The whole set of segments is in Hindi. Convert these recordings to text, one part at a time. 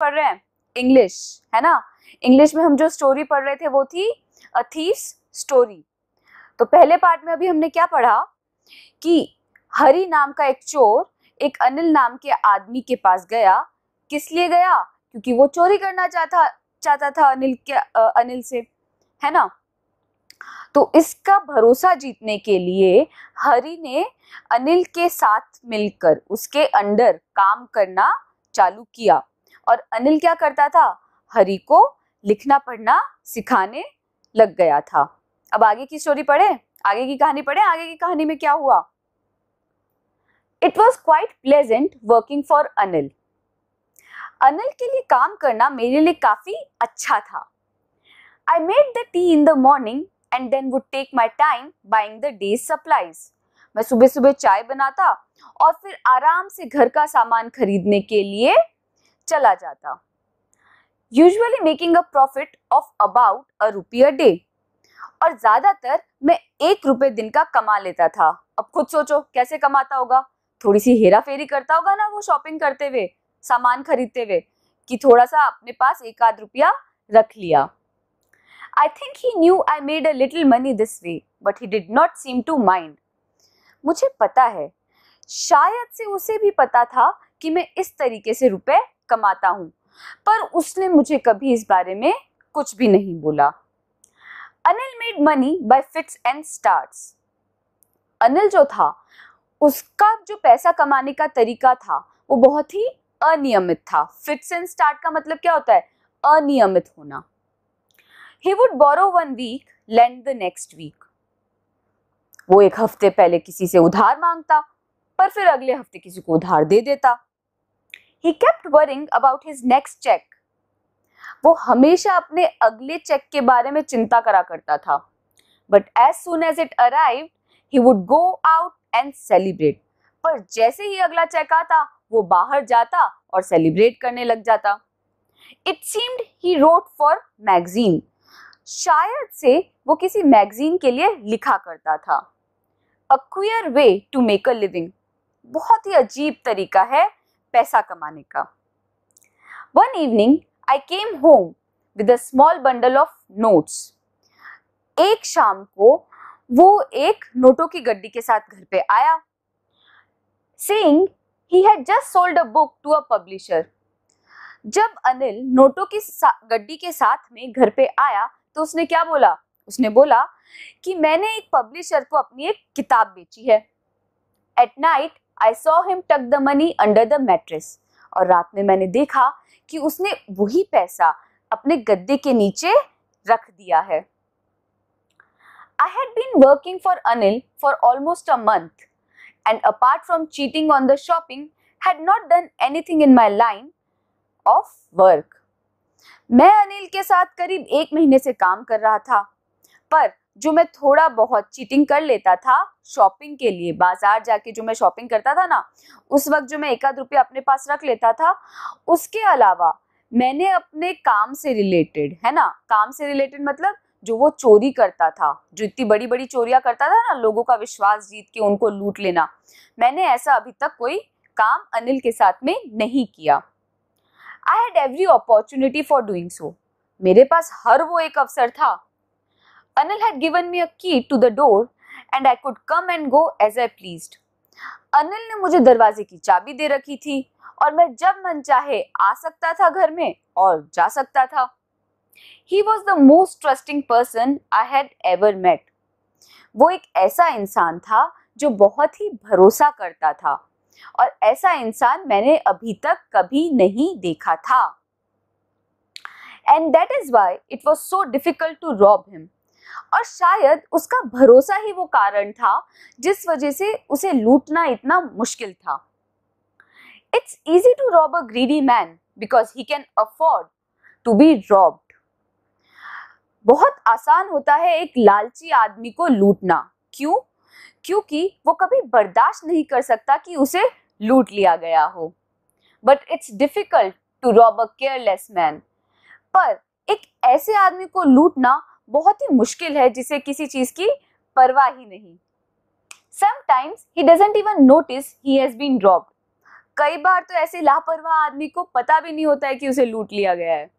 पढ़ रहे हैं इंग्लिश, है ना। इंग्लिश में हम जो स्टोरी पढ़ रहे थे वो थी अ थीफ्स स्टोरी। तो पहले पार्ट में अभी हमने क्या पढ़ा कि हरि नाम का एक चोर एक अनिल नाम के आदमी के पास गया। किस लिए गया? क्योंकि वो चोरी करना चाहता था अनिल से, है ना। तो इसका भरोसा जीतने के लिए हरि ने अनिल के साथ मिलकर उसके अंडर काम करना चालू किया। और अनिल क्या करता था? हरि को लिखना पढ़ना सिखाने लग गया था। अब आगे की स्टोरी पढ़े, आगे की कहानी पढ़े। आगे की कहानी में क्या हुआ? It was quite pleasant working for Anil. Anil के लिए काम करना मेरे लिए काफी अच्छा था। I made the tea in the morning and then would take my time buying the day's supplies. मैं सुबह सुबह चाय बनाता और फिर आराम से घर का सामान खरीदने के लिए चला जाता। Usually making a profit of about ₹1 a day. और ज्यादातर मैं ₹1 दिन का कमा लेता था। अब खुद सोचो कैसे कमाता होगा? थोड़ी सी हेरा फेरी करता होगा ना वो शॉपिंग करते हुए, सामान खरीदते हुए, कि थोड़ा सा अपने पास एक आध रुपया रख लिया। I think he knew I made a little money this way, but he did not seem to mind. मुझे पता है, शायद से उसे भी पता था कि मैं इस तरीके से रुपए कमाता हूँ, पर उसने मुझे कभी इस बारे में कुछ भी नहीं बोला। Anil made money by fits and starts. Anil जो था, उसका जो पैसा कमाने का तरीका था, वो बहुत ही अनियमित था। फिट्स एंड स्टार्ट का मतलब क्या होता है? अनियमित होना। He would borrow one week, lend the next week. वो एक हफ्ते पहले किसी से उधार मांगता, पर फिर अगले हफ्ते किसी को उधार दे देता। He kept worrying about his next check. वो हमेशा अपने अगले चेक के बारे में चिंता करा करता था। But as soon as it arrived, he would go out and celebrate. पर जैसे ही अगला चेक आता, वो बाहर जाता और सेलिब्रेट करने लग जाता। It seemed he wrote for magazine. शायद से वो किसी मैगजीन के लिए लिखा करता था। A queer way to make a living. बहुत ही अजीब तरीका है पैसा कमाने का। One evening, I came home with a small bundle of notes. एक शाम को वो एक नोटों की गड्डी के साथ घर पे आया, saying he had just sold a book to a publisher. जब अनिल नोटों की गड्डी के साथ में घर पे आया तो उसने क्या बोला? उसने बोला कि मैंने एक पब्लिशर को अपनी एक किताब बेची है। At night, I saw him tuck the money under the mattress. और रात में मैंने देखा कि उसने वही पैसा अपने गद्दे के नीचे रख दिया है। I had been working for Anil for almost a month, and apart from cheating on the shopping, had not done anything in my line of work. मैं अनिल के साथ करीब 1 महीने से काम कर रहा था, पर जो मैं थोड़ा बहुत चीटिंग कर लेता था शॉपिंग के लिए, बाजार जाके जो मैं शॉपिंग करता था ना, उस वक्त जो मैं एक आध रुपया अपने पास रख लेता था, उसके अलावा मैंने अपने काम से रिलेटेड, है ना, काम से रिलेटेड मतलब जो वो चोरी करता था, जो इतनी बड़ी बड़ी चोरियां करता था ना, लोगों का विश्वास जीत के उनको लूट लेना, मैंने ऐसा अभी तक कोई काम अनिल के साथ में नहीं किया। I had every opportunity for doing so. मेरे पास हर वो एक अवसर था। Anil had given me a key to the door and I could come and go as I pleased. Anil ने मुझे दरवाजे की चाबी दे रखी थी और मैं जब मन चाहे आ सकता था घर में और जा सकता था। He was the most trusting person I had ever met. वो एक ऐसा इंसान था जो बहुत ही भरोसा करता था और ऐसा इंसान मैंने अभी तक कभी नहीं देखा था। And that is why it was so difficult to rob him. और शायद उसका भरोसा ही वो कारण था जिस वजह से उसे लूटना इतना मुश्किल था। It's easy to rob a greedy man because he can afford to be robbed. बहुत आसान होता है एक लालची आदमी को लूटना। क्यों? क्योंकि वो कभी बर्दाश्त नहीं कर सकता कि उसे लूट लिया गया हो। But it's difficult to rob a careless man. पर एक ऐसे आदमी को लूटना बहुत ही मुश्किल है जिसे किसी चीज की परवाह ही नहीं। Sometimes he doesn't even notice he has been robbed. कई बार तो ऐसे लापरवाह आदमी को पता भी नहीं होता है कि उसे लूट लिया गया है,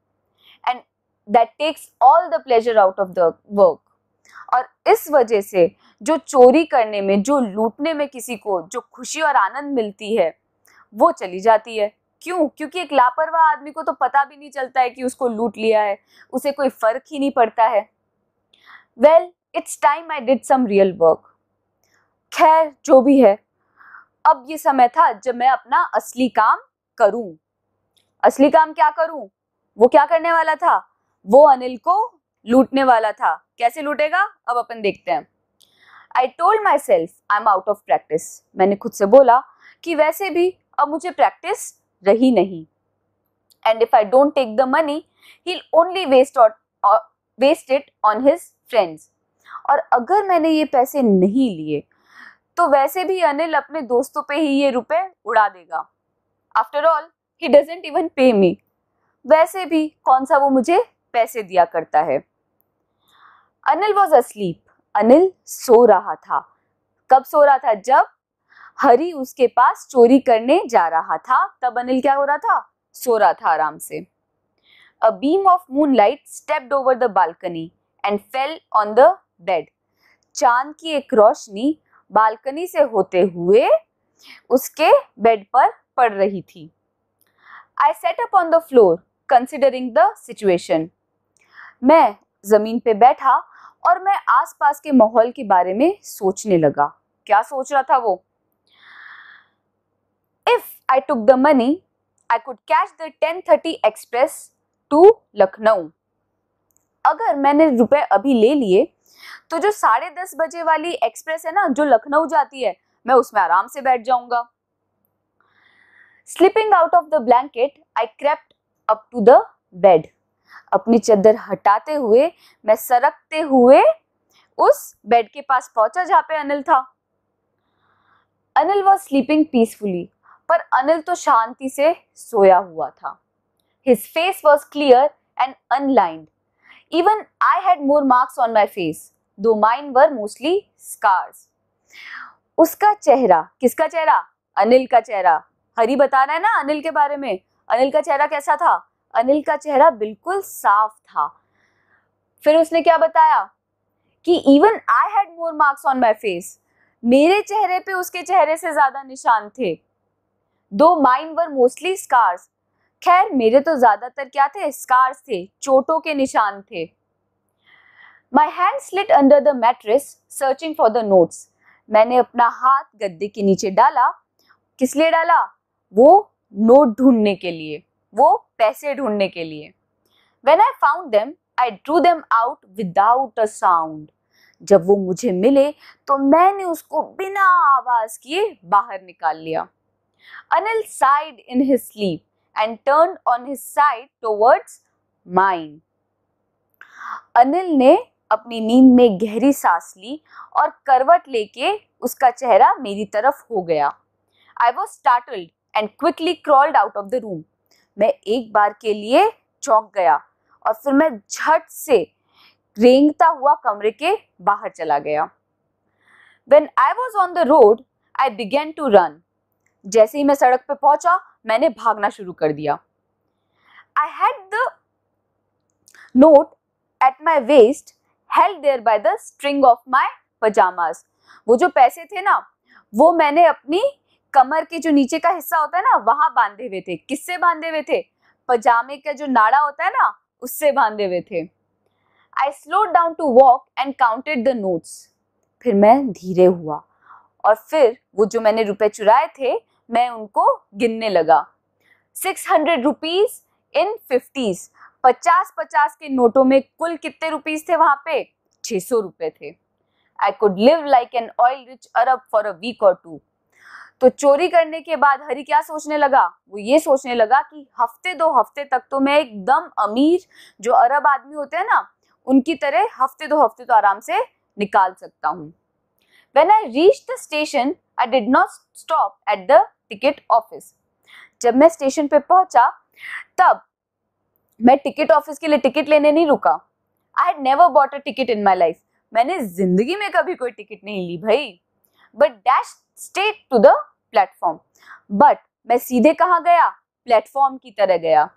and that takes all the pleasure out of the work. और इस वजह से जो चोरी करने में, जो लूटने में किसी को जो खुशी और आनंद मिलती है वो चली जाती है। क्यों? क्योंकि एक लापरवाह आदमी को तो पता भी नहीं चलता है कि उसको लूट लिया है, उसे कोई फर्क ही नहीं पड़ता है। Well, it's time I did some real work. खैर, जो भी है, अब ये समय था जब मैं अपना असली काम करूं। असली काम क्या करूं? वो क्या करने वाला था? वो अनिल को लूटने वाला था। कैसे लूटेगा, अब अपन देखते हैं। I told myself I'm out of practice. मैंने खुद से बोला कि वैसे भी अब मुझे प्रैक्टिस रही नहीं। And if I don't take the money, he'll only waste it on his friends. और अगर मैंने ये पैसे नहीं लिए तो वैसे भी अनिल अपने दोस्तों पे ही ये रुपए उड़ा देगा। After all, he doesn't even pay me. वैसे भी कौन सा वो मुझे पैसे दिया करता है। Anil was asleep. अनिल सो रहा था। कब सो रहा था? जब हरी उसके पास चोरी करने जा रहा था, तब अनिल क्या हो रहा था? सो रहा था आराम से। A beam of moonlight stepped over the balcony and fell on the bed. चांद की एक रोशनी बालकनी से होते हुए उसके बेड पर पड़ रही थी। I sat up on the floor, considering the situation. मैं जमीन पे बैठा और मैं आसपास के माहौल के बारे में सोचने लगा। क्या सोच रहा था वो? If I took the money, I could catch the 10:30 express to Lucknow. अगर मैंने रुपए अभी ले लिए तो जो 10:30 बजे वाली एक्सप्रेस है ना, जो लखनऊ जाती है, मैं उसमें आराम से बैठ जाऊंगा। Slipping out of the blanket, I crept up to the bed. अपनी चादर हटाते हुए मैं सरकते हुए उस बेड के पास पहुंचा जहां पे अनिल था। अनिल was sleeping peacefully, पर अनिल तो शांति से सोया हुआ था। His face was clear and unlined. Even I had more marks on my face, though mine were mostly scars. उसका चेहरा, किसका चेहरा? अनिल का चेहरा। हरी बता रहा है ना अनिल के बारे में। अनिल का चेहरा कैसा था? अनिल का चेहरा बिल्कुल साफ था। फिर उसने क्या बताया कि even I had more marks on my face, मेरे चेहरे पे उसके चेहरे से ज्यादा निशान थे। दो माइन वर मोस्टली स्कार्स, खैर मेरे तो ज्यादातर क्या थे? स्कार्स थे, चोटों के निशान थे। My hand slit under the mattress searching for the notes, मैंने अपना हाथ गद्दे के नीचे डाला। किस लिए डाला? वो नोट ढूंढने के लिए, वो पैसे ढूंढने के लिए। When I found them, I drew them out without a sound. जब वो मुझे मिले तो मैंने उसको बिना आवाज किए बाहर निकाल लिया। Anil sighed in his sleep and turned on his side towards mine. Anil ने अपनी नींद में गहरी सांस ली और करवट लेके उसका चेहरा मेरी तरफ हो गया। I was startled and quickly crawled out of the room. मैं एक बार के लिए चौंक गया और फिर मैं झट से रेंगता हुआ कमरे के बाहर चला गया। When I was on the road, I began to run. जैसे ही मैं सड़क पे पहुंचा, मैंने भागना शुरू कर दिया। I had the note at my waist, held there by the string of my pajamas. वो जो पैसे थे ना, वो मैंने अपनी कमर के जो नीचे का हिस्सा होता है ना, वहां बांधे हुए थे। किससे बांधे हुए थे? पजामे का जो नाड़ा होता है ना, उससे बांधे हुए थे। I slowed down to walk and counted the notes. फिर मैं धीरे हुआ और फिर वो जो मैंने रुपए चुराए थे, मैं उनको गिनने लगा। 600 rupees in 50s, 50 के नोटों में कुल कितने रुपीस थे वहां पे? 600 रुपए थे। I could live like an oil rich Arab for a week or two. तो चोरी करने के बाद हरी क्या सोचने लगा? वो ये सोचने लगा कि हफ्ते 2 हफ्ते तक तो मैं एकदम अमीर जो अरब आदमी होते हैं ना, उनकी तरह हफ्ते 2 हफ्ते तो आराम से निकाल सकता हूँ। When I reached the station, I did not stop at the ticket office. जब मैं स्टेशन पे पहुंचा, तब मैं टिकट ऑफिस के लिए टिकट लेने नहीं रुका। I had never bought a ticket in my life. मैंने जिंदगी में कभी कोई टिकट नहीं ली भाई। But dashed straight to the platform. But मैं सीधे कहाँ गया? प्लेटफॉर्म की तरह गया।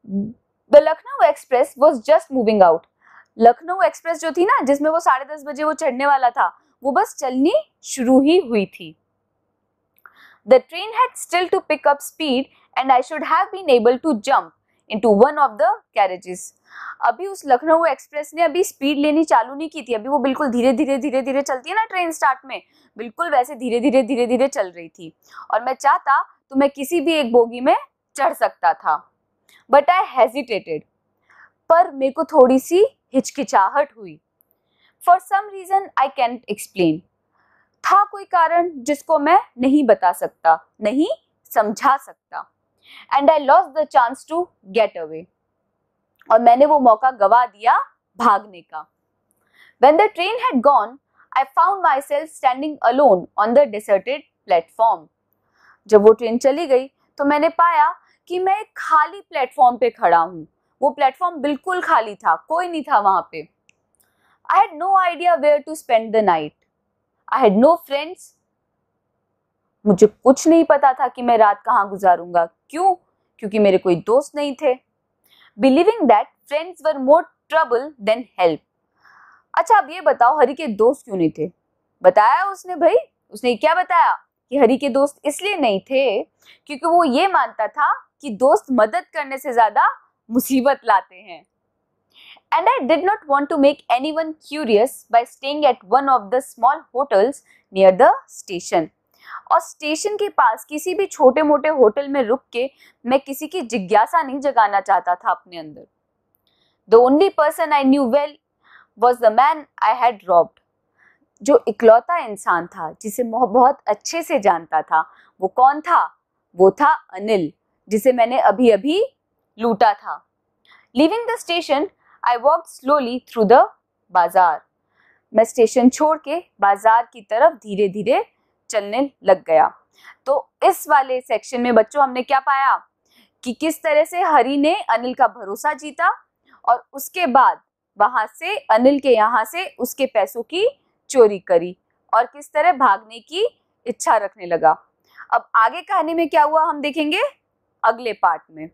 The Lucknow express was just moving out. Lucknow express जो थी ना, जिसमें वो 10:30 बजे वो चढ़ने वाला था, वो बस चलनी शुरू ही हुई थी। The train had still to pick up speed and I should have been able to jump into one of the carriages. अभी उस लखनऊ एक्सप्रेस ने अभी स्पीड लेनी चालू नहीं की थी, अभी वो बिल्कुल धीरे धीरे चलती है ना ट्रेन स्टार्ट में, बिल्कुल वैसे धीरे धीरे चल रही थी। और मैं चाहता तो मैं किसी भी एक बोगी में चढ़ सकता था। बट आई हेजिटेटेड, पर मेरे को थोड़ी सी हिचकिचाहट हुई। For some reason I can't explain, था कोई कारण जिसको मैं नहीं बता सकता, नहीं समझा सकता। And I lost the chance to get away, और मैंने वो मौका गवा दिया भागने का। When the train had gone, I found myself standing alone on the deserted platform. जब वो ट्रेन चली गई तो मैंने पाया कि मैं एक खाली प्लेटफॉर्म पे खड़ा हूँ। वो प्लेटफॉर्म बिल्कुल खाली था, कोई नहीं था वहां पे। I had no idea where to spend the night. I had no friends. मुझे कुछ नहीं पता था कि मैं रात कहाँ गुजारूंगा। क्यों? क्योंकि मेरे कोई दोस्त नहीं थे। Believing that friends were more trouble than help. अच्छा, अब ये बताओ, हरी के दोस्त क्यों नहीं थे? बताया उसने भाई, उसने क्या बताया कि हरी के दोस्त इसलिए नहीं थे क्योंकि वो ये मानता था कि दोस्त मदद करने से ज्यादा मुसीबत लाते हैं। And I did not want to make anyone curious by staying at one of the small hotels near the station. और स्टेशन के पास किसी भी छोटे मोटे होटल में रुक के मैं किसी की जिज्ञासा नहीं जगाना चाहता था अपने अंदर। The only person I knew well was the man I had robbed. जो इकलौता इंसान था जिसे मैं बहुत अच्छे से जानता था, वो कौन था? वो था अनिल, जिसे मैंने अभी अभी लूटा था। Leaving the station, I walked slowly through the बाजार। मैं स्टेशन छोड़ के बाजार की तरफ धीरे धीरे चलने लग गया। तो इस वाले सेक्शन में बच्चों हमने क्या पाया कि किस तरह से हरी ने अनिल का भरोसा जीता और उसके बाद वहां से अनिल के यहाँ से उसके पैसों की चोरी करी और किस तरह भागने की इच्छा रखने लगा। अब आगे कहानी में क्या हुआ हम देखेंगे अगले पार्ट में।